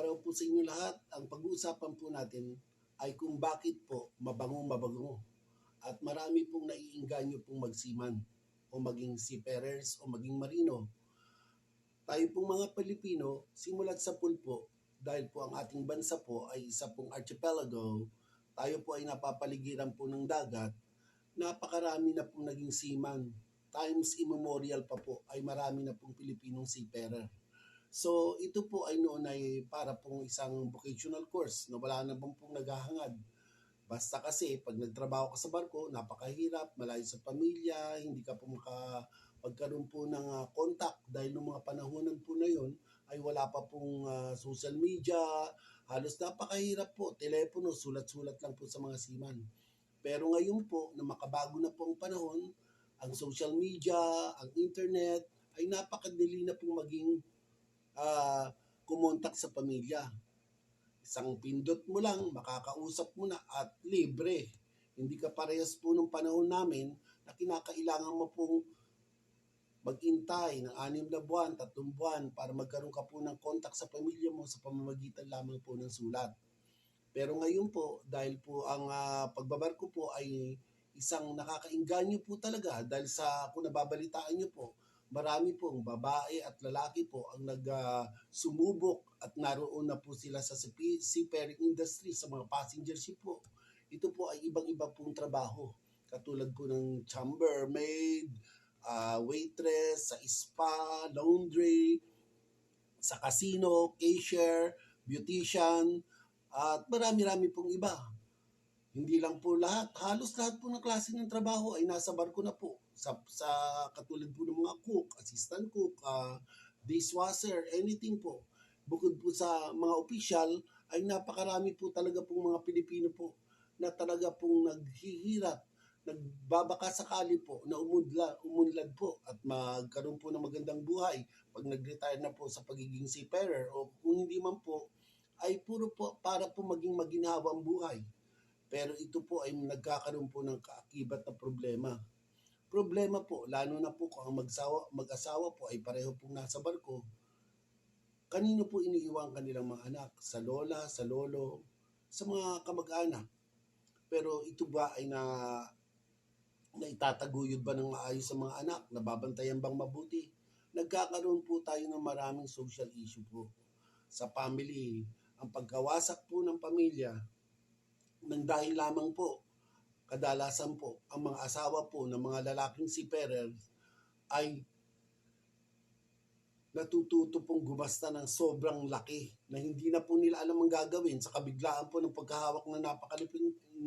araw po sa inyo lahat. Ang pag-uusapan po natin ay kung bakit po mabango at marami pong naiengganyo pong magsiman o maging seafarers o maging marino. Tayo pong mga Pilipino, simulat sa pulpo, dahil po ang ating bansa po ay isa pong archipelago, tayo po ay napapaligiran po ng dagat, napakarami na pong naging seaman. Times immemorial pa po ay marami na pong Pilipinong seafarer. So ito po ay noon ay para pong isang vocational course na wala na pong naghahangad. Basta kasi pag nagtrabaho ka sa barko, napakahirap, malayo sa pamilya, hindi ka po makapagkaroon po ng contact dahil noong mga panahonan po na yon ay wala pa pong social media, halos napakahirap po, telepono, sulat-sulat lang po sa mga seaman. Pero ngayon po, na makabago na po ang panahon, ang social media, ang internet, ay napakadali na pong maging kumontak sa pamilya. Isang pindot mo lang, makakausap mo na at libre. Hindi ka parehas po nung panahon namin na kinakailangan mo pong mag-intay ng 6 na buwan, 3 buwan para magkaroon ka po ng contact sa pamilya mo sa pamamagitan lamang po ng sulat. Pero ngayon po, dahil po ang pagbabarko po ay isang nakakainganyo po talaga dahil sa kung nababalitaan nyo po, marami pong babae at lalaki po ang sumubok at naroon na po sila sa seafaring industry, sa mga passenger ship po. Ito po ay ibang-iba pong trabaho. Katulad po ng chambermaid, waitress, sa spa, laundry, sa casino, cashier, beautician, at marami-rami pong iba. Hindi lang po lahat, halos lahat po ng klase ng trabaho ay nasa barko na po. Sa katulad po ng mga cook, assistant cook, dishwasher, anything po. Bukod po sa mga opisyal, ay napakarami po talaga pong mga Pilipino po na talaga pong naghihirap, nagbabaka sakali po na umunlad po at magkaroon po ng magandang buhay pag nag-retire na po sa pagiging seafarer o kung hindi man po, ay puro po para po maging maginhawang buhay. Pero ito po ay nagkakaroon po ng kaakibat na problema. Problema po, lalo na po kung ang mag-asawa po ay pareho pong nasa barko, kanino po iniiwan kanilang mga anak? Sa lola, sa lolo, sa mga kamag-anak. Pero ito ba ay naitataguyod ba ng maayos sa mga anak? Nababantayan bang mabuti? Nagkakaroon po tayo ng maraming social issue po sa family. Ang pagkawasak po ng pamilya, nang dahil lamang po, kadalasan po, ang mga asawa po ng mga lalaking seafarer ay natututo pong gumasta ng sobrang laki na hindi na po nila alam ang gagawin sa kabiglaan po ng pagkahawak ng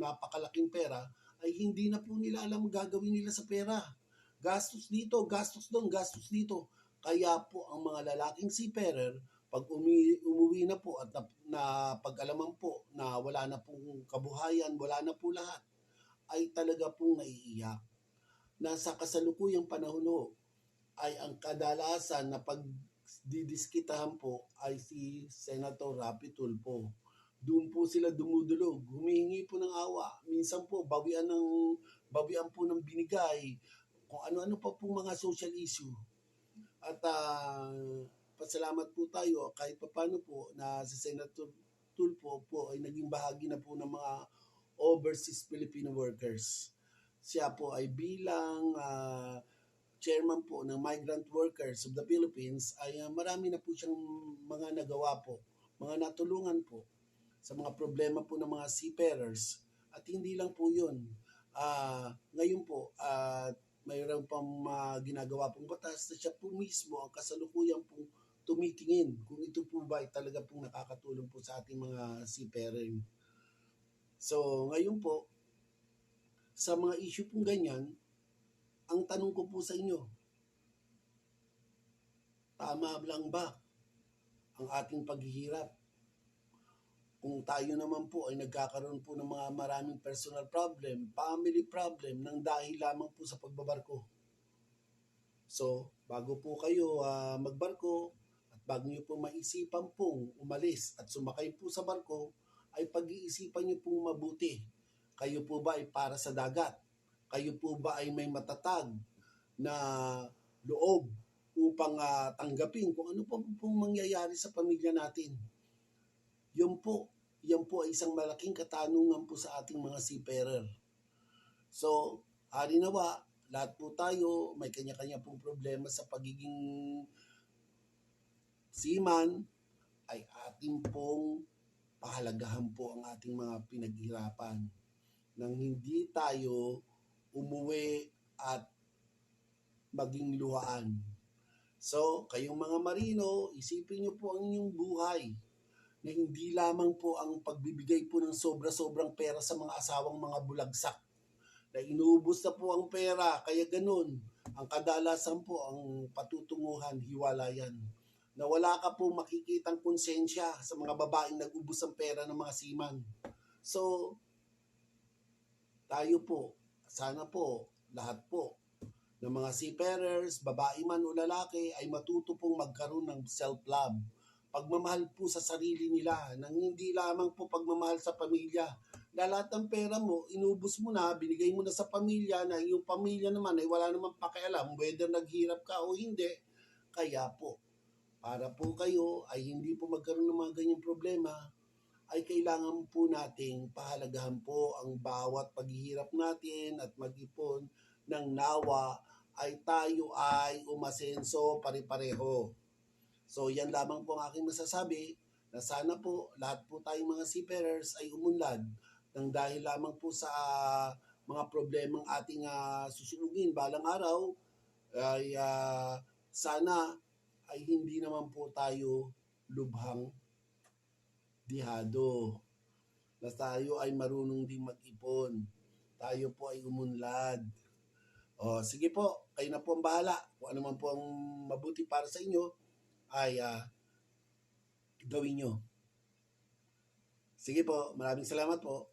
napakalaking pera ay hindi na po nila alam ang gagawin nila sa pera. Gastos dito, gastos doon, gastos dito. Kaya po ang mga lalaking seafarer pag umuwi na po at na pag-alaman po na wala na pong kabuhayan, wala na po lahat, ay talaga pong naiiyak. Nasa kasalukuyang panahon ho, ay ang kadalasan na pagdidiskitahan po ay si Senator Rapi Tulfo. Doon po sila dumudulog, humihingi po ng awa. Minsan po, bawian po ng binigay, kung ano-ano pa po mga social issue. At pasalamat po tayo kahit paano po na si Senator Tulfo po ay naging bahagi na po ng mga overseas Filipino workers. Siya po ay bilang chairman po ng Migrant Workers of the Philippines ay marami na po siyang mga nagawa po, mga natulungan po sa mga problema po ng mga seafarers. At hindi lang po yun. Ngayon po, mayroon pang ginagawa pong batas na siya po mismo ang kasalukuyang pong tumitingin kung ito po ba ay talaga pong nakakatulong po sa ating mga seafaring. So, ngayon po, sa mga issue pong ganyan, ang tanong ko po sa inyo, tama lang ba ang ating paghihirap? Kung tayo naman po ay nagkakaroon po ng mga maraming personal problem, family problem, nang dahil lamang po sa pagbabarko. So, bago po kayo magbarko, at bago nyo po maisipan pong umalis at sumakay po sa barko, ay pag-iisipan nyo pong mabuti. Kayo po ba ay para sa dagat? Kayo po ba ay may matatag na loob upang tanggapin kung ano pa pong mangyayari sa pamilya natin? yan po ay isang malaking katanungan po sa ating mga seafarer. So, hari nawa, lahat po tayo may kanya-kanya pong problema sa pagiging seaman, ay ating pong pahalagahan po ang ating mga pinaghirapan nang hindi tayo umuwi at maging luhaan. So, kayong mga marino, isipin niyo po ang inyong buhay na hindi lamang po ang pagbibigay po ng sobra-sobrang pera sa mga asawang mga bulagsak na inuubos na po ang pera, kaya ganun. Ang kadalasan po, ang patutunguhan, hiwalayan. Na wala ka po makikitang konsensya sa mga babaeng nag-ubos ang pera ng mga seaman. So, tayo po, sana po, lahat po, ng mga seafarers, babae man o lalaki, ay matuto pong magkaroon ng self-love. Pagmamahal po sa sarili nila, nang hindi lamang po pagmamahal sa pamilya. Na lahat ng pera mo, inubos mo na, binigay mo na sa pamilya, na yung pamilya naman ay wala namang pakialam whether naghirap ka o hindi. Kaya po, para po kayo ay hindi po magkaroon ng mga ganyang problema, ay kailangan po nating pahalagahan po ang bawat paghihirap natin at mag-ipon ng nawa ay tayo ay umasenso pare-pareho. So yan lamang po ang aking masasabi, na sana po lahat po tayong mga seafarers ay umunlad ng dahil lamang po sa mga problemang ating susunugin balang araw, ay sana ay hindi naman po tayo lubhang dihado. Na tayo ay marunong ding mag-ipon. Tayo po ay umunlad. O, sige po, kayo na po ang bahala. Kung ano man po ang mabuti para sa inyo, ay gawin nyo. Sige po, maraming salamat po.